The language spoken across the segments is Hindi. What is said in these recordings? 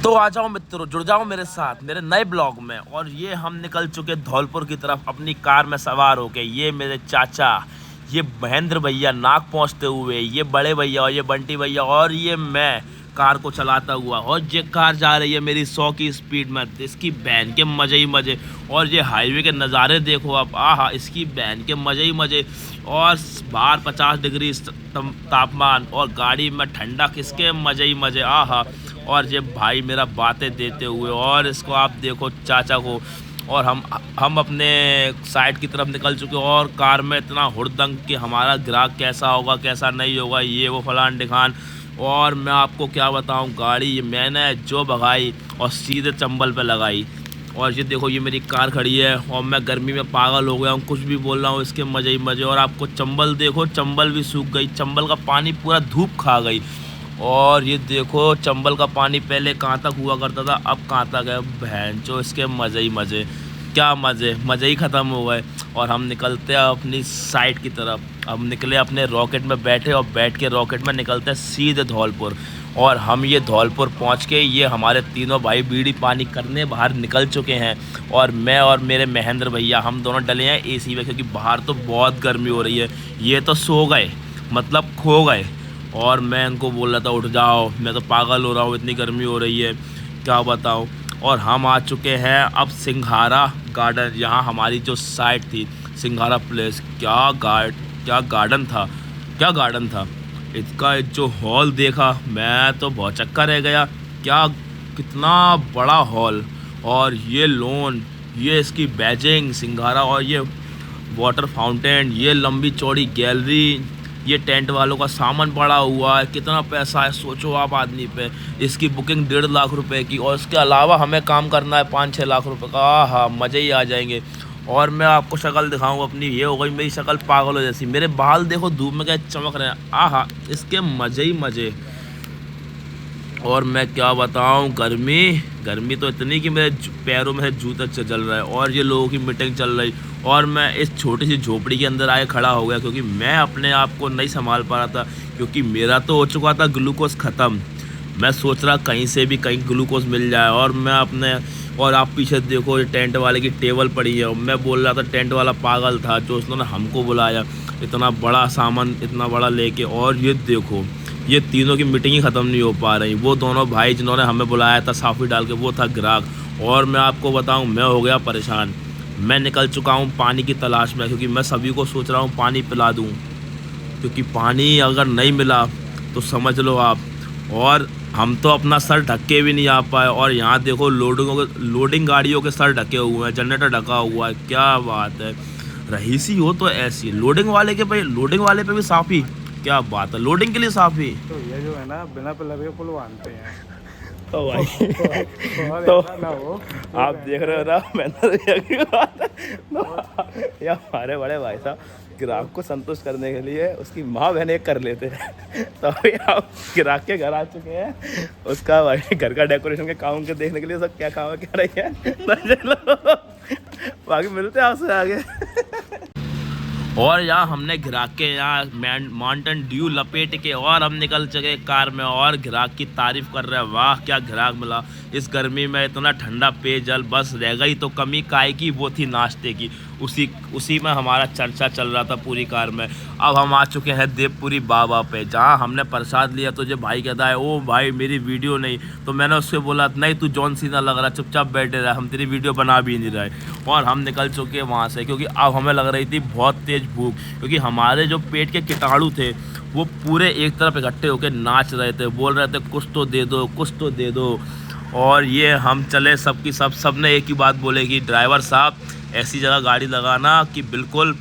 तो आ जाओ मित्रों, जुड़ जाओ मेरे साथ मेरे नए ब्लॉग में। और ये हम निकल चुके धौलपुर की तरफ अपनी कार में सवार होके। ये मेरे चाचा, ये महेंद्र भैया नाक पहुँचते हुए, ये बड़े भैया और ये बंटी भैया और ये मैं कार को चलाता हुआ। और ये कार जा रही है मेरी 100 की स्पीड में। इसकी बहन के मज़े ही मज़े। और ये हाईवे के नज़ारे देखो आप, आहा, इसकी बहन के मज़े ही मज़े। और बाहर 50 डिग्री तापमान और गाड़ी में ठंडा, किसके मज़े ही मज़े, आहा। और ये भाई मेरा बातें देते हुए, और इसको आप देखो चाचा को। और हम अपने साइड की तरफ निकल चुके। और कार में इतना हुड़दंग कि हमारा ग्राहक कैसा होगा कैसा नहीं होगा, ये वो फलान ढिकान। और मैं आपको क्या बताऊं, गाड़ी मैंने जो भगाई और सीधे चंबल पे लगाई। और ये देखो, ये मेरी कार खड़ी है और मैं गर्मी में पागल हो गया हूँ, कुछ भी बोल रहा हूँ, इसके मज़े ही मज़े। और आपको चंबल देखो, चंबल भी सूख गई, चंबल का पानी पूरा धूप खा गई। और ये देखो, चंबल का पानी पहले कहाँ तक हुआ करता था, अब कहाँ तक है, भैंचो इसके मज़े ही मज़े। क्या मज़े ही ख़त्म हो गए। और हम निकलते हैं अपनी साइड की तरफ। हम निकले अपने रॉकेट में बैठे और बैठ के रॉकेट में निकलते हैं सीधे धौलपुर। और हम ये धौलपुर पहुंच के, ये हमारे तीनों भाई बीड़ी पानी करने बाहर निकल चुके हैं। और मैं और मेरे महेंद्र भैया हम दोनों डले हैं एसी में, क्योंकि बाहर तो बहुत गर्मी हो रही है। ये तो सो गए, मतलब खो गए। और मैं इनको बोल रहा था उठ जाओ, मैं तो पागल हो रहा हूँ, इतनी गर्मी हो रही है, क्या बताऊँ। और हम आ चुके हैं अब सिंघारा गार्डन। यहाँ हमारी जो साइट थी सिंघारा प्लेस, क्या गार्डन था। इसका जो हॉल देखा मैं तो बहुत चक्कर रह गया। कितना बड़ा हॉल। और ये लॉन, ये इसकी बैजिंग सिंघारा, और ये वाटर फाउंटेन, ये लंबी चौड़ी गैलरी, ये टेंट वालों का सामान पड़ा हुआ है। कितना पैसा है सोचो आप आदमी पे। इसकी बुकिंग 1.5 लाख रुपए की, और इसके अलावा हमें काम करना है 5-6 लाख रुपए का। हाँ, मज़े ही आ जाएंगे। और मैं आपको शक्ल दिखाऊंगा अपनी, ये हो गई मेरी शक्ल पागलों जैसी। मेरे बाल देखो धूप में क्या चमक रहे हैं, आहा, इसके मज़े ही मज़े। और मैं क्या बताऊं, गर्मी तो इतनी कि मेरे पैरों में जूता चल रहा है। और ये लोगों की मीटिंग चल रही। और मैं इस छोटी सी झोपड़ी के अंदर आए खड़ा हो गया, क्योंकि मैं अपने आप को नहीं संभाल पा रहा था, क्योंकि मेरा तो हो चुका था ग्लूकोज ख़त्म। मैं सोच रहा कहीं से भी कहीं ग्लूकोज मिल जाए। और आप पीछे देखो, ये टेंट वाले की टेबल पड़ी है। मैं बोल रहा था टेंट वाला पागल था जो उसने हमको बुलाया इतना बड़ा सामान इतना बड़ा लेके। और ये देखो, ये तीनों की मीटिंग ही ख़त्म नहीं हो पा रही। वो दोनों भाई जिन्होंने हमें बुलाया था साफ़ी डाल के, वो था ग्राहक। और मैं आपको बताऊं, मैं हो गया परेशान। मैं निकल चुका हूं पानी की तलाश में, क्योंकि मैं सभी को सोच रहा हूं पानी पिला दूं, क्योंकि पानी अगर नहीं मिला तो समझ लो आप। और हम तो अपना सर ढक के भी नहीं आ पाए। और यहाँ देखो, लोडिंग गाड़ियों के सर ढके हुए हैं, जनरेटर ढका हुआ है। क्या बात है, रहीसी हो तो ऐसी। लोडिंग वाले पे भी साफ़ी, क्या बात है, लोडिंग के लिए साफ़ी। तो ये जो है ना, बिना पिलर के पुल बांधते हैं। तो भाई तो तो आप देख रहे हो ना, या हमारे बड़े भाई साहब ग्राहक को संतुष्ट करने के लिए उसकी माँ बहन एक कर लेते हैं। तो अभी आप ग्राहक के घर आ चुके हैं, उसका भाई घर का डेकोरेशन के काम के देखने के लिए सब क्या काम है क्या रही है। बाकी मिलते हैं आपसे आगे। और यहाँ हमने ग्राहक के यहाँ माउंटेन ड्यू लपेट के और हम निकल चुके कार में। और ग्राहक की तारीफ़ कर रहे हैं, वाह क्या ग्राहक मिला इस गर्मी में, इतना ठंडा पेयजल। बस रह गई तो कमी काय की, वो थी नाश्ते की। उसी में हमारा चर्चा चल रहा था पूरी कार में। अब हम आ चुके हैं देवपुरी बाबा पे, जहाँ हमने प्रसाद लिया। तो जो भाई कहता है, ओ भाई मेरी वीडियो नहीं। तो मैंने उससे बोला, नहीं तू जॉन सीना लग रहा, चुपचाप बैठे रहा, हम तेरी वीडियो बना भी नहीं रहे। और हम निकल चुके हैं वहाँ से, क्योंकि अब हमें लग रही थी बहुत तेज़ भूख, क्योंकि हमारे जो पेट के कीटाणु थे वो पूरे एक तरफ इकट्ठे होकर नाच रहे थे, बोल रहे थे कुछ तो दे दो, कुछ तो दे दो। और ये हम चले सब ने एक ही बात बोले कि ड्राइवर साहब ऐसी जगह गाड़ी लगाना कि बिल्कुल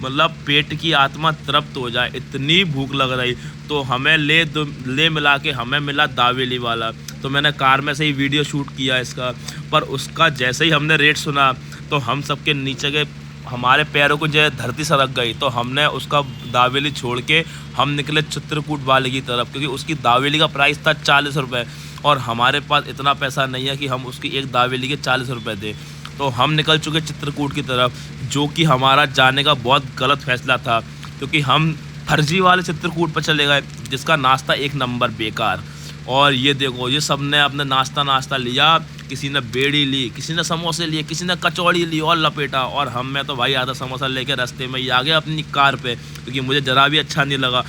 मतलब पेट की आत्मा तृप्त हो जाए, इतनी भूख लग रही। तो हमें ले मिला के हमें मिला दावेली वाला। तो मैंने कार में से ही वीडियो शूट किया इसका। पर उसका जैसे ही हमने रेट सुना तो हम सबके नीचे के हमारे पैरों को जो धरती सरक गई। तो हमने उसका दावेली छोड़ के हम निकले चित्रकूट वाले की तरफ, क्योंकि उसकी दावेली का प्राइस था 40 रुपये। और हमारे पास इतना पैसा नहीं है कि हम उसकी एक दावेली के 40 रुपये दें। तो हम निकल चुके चित्रकूट की तरफ, जो कि हमारा जाने का बहुत गलत फैसला था, क्योंकि हम फर्जी वाले चित्रकूट पर चले गए, जिसका नाश्ता एक नंबर बेकार। और ये देखो, ये सब ने अपने नाश्ता लिया, किसी ने बेड़ी ली, किसी ने समोसे लिए, किसी ने कचौड़ी ली और लपेटा। और मैं तो भाई आधा समोसा लेके रास्ते में ही आ गया अपनी कार पे, क्योंकि मुझे ज़रा भी अच्छा नहीं लगा।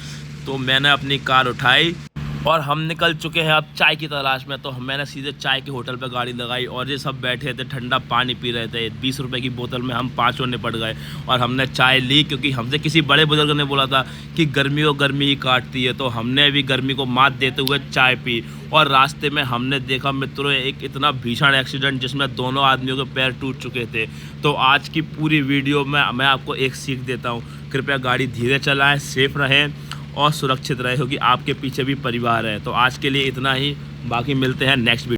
तो मैंने अपनी कार उठाई और हम निकल चुके हैं अब चाय की तलाश में। तो मैंने सीधे चाय के होटल पे गाड़ी लगाई और ये सब बैठे थे, ठंडा पानी पी रहे थे। 20 रुपए की बोतल में हम पाँचों निपट गए और हमने चाय ली, क्योंकि हमसे किसी बड़े बुजुर्ग ने बोला था कि गर्मी को गर्मी ही काटती है। तो हमने भी गर्मी को मात देते हुए चाय पी। और रास्ते में हमने देखा मित्रों एक इतना भीषण एक्सीडेंट जिसमें दोनों आदमियों के पैर टूट चुके थे। तो आज की पूरी वीडियो में मैं आपको एक सीख देता हूँ, कृपया गाड़ी धीरे चलाएं, सेफ रहें और सुरक्षित रहे, क्योंकि आपके पीछे भी परिवार है। तो आज के लिए इतना ही, बाकी मिलते हैं नेक्स्ट वीडियो।